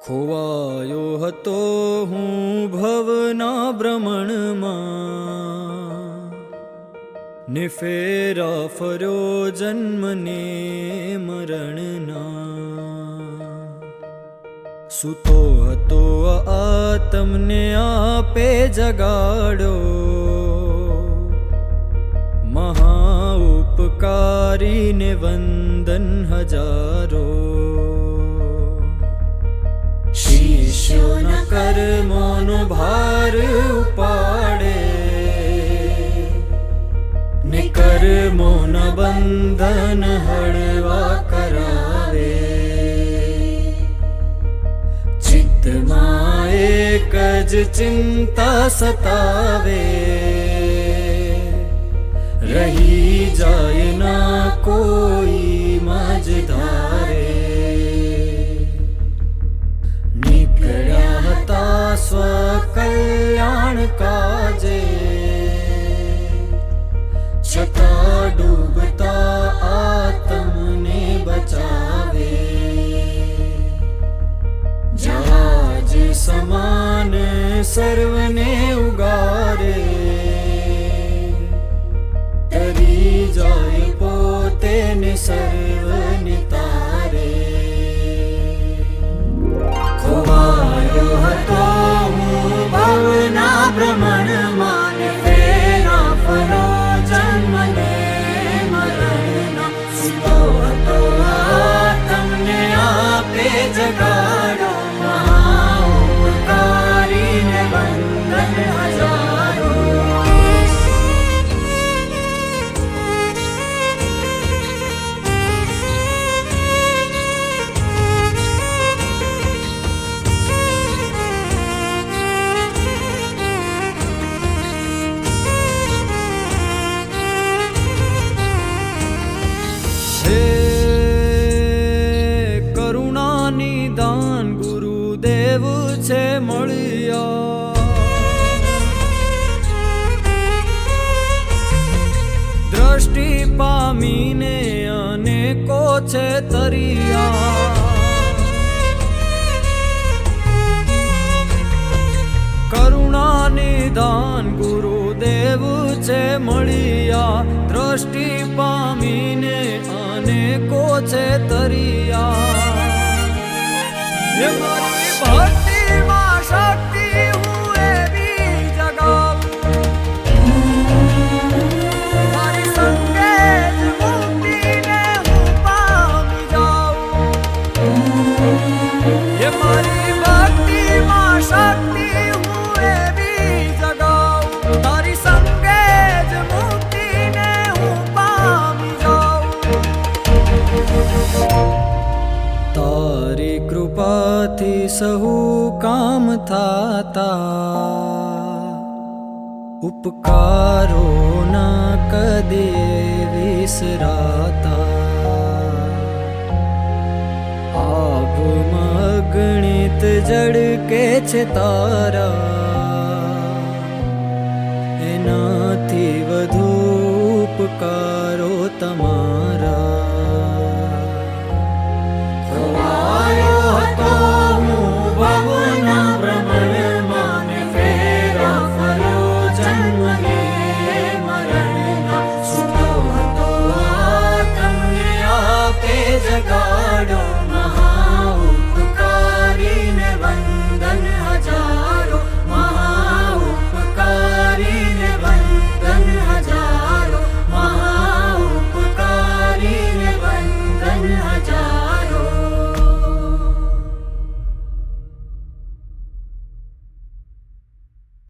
ખોવાયો હતો હું ભવના ભ્રમણમાં, ને ફેરા ફર્યો જન્મને મરણના. સૂતો હતો આ તમને આપે જગાડ્યો, મહા ઉપકારીને વંદન હજારો. શિષ્યોના કર્મોનો ભાર ઉપાડે, ને કર્મોના બંધન હળવા કરાવે. ચિત્તમાં એક જ ચિંતા સતાવે, રહી જાય ના કોઈ મજ ધારે. નીકળ્યા હતા સ્વકલ્યાણ કાજે, છતાં ડૂબતા આત્મને બચાવે. જહાજ સમાન સર્વને ઉગારે, તરી જાય પોતે ને સર્વને તારે. ખોવાયો હતો હું ભવના ભ્રમણમાં, ને ફેરા ફર્યો જન્મને મરણના. સૂતો હતો આ તમને આપે જગાડો, મહા ઉપકારીને વંદન હજારો. કરુણાની દાન ગુરુદેવ છે મળ્યા, દ્રષ્ટિ પામીને અનેકો છે તરિયા. કરુણાની દાન ગુરુદેવ છે મળ્યા, દ્રષ્ટિ પામીને અનેકો છે તરિયા. હે મારી ભક્તિમાં શક્તિ હું એવી જગાવું, મારી સંગે જ મુક્તિને હું પામી જાઉં. હે મારી ભક્તિમાં શક્તિ હું એવી જગાવું, તારી સંગે જ મુક્તિને હું પામી જાઉં. તારી કૃપાથી સહુ કામ થાતા, ઉપકારો ના કદીએ વિસરાતા. આભમાં અગણિત જડકે છે તારા, એનાથી વધુ ઉપકારો તમારા.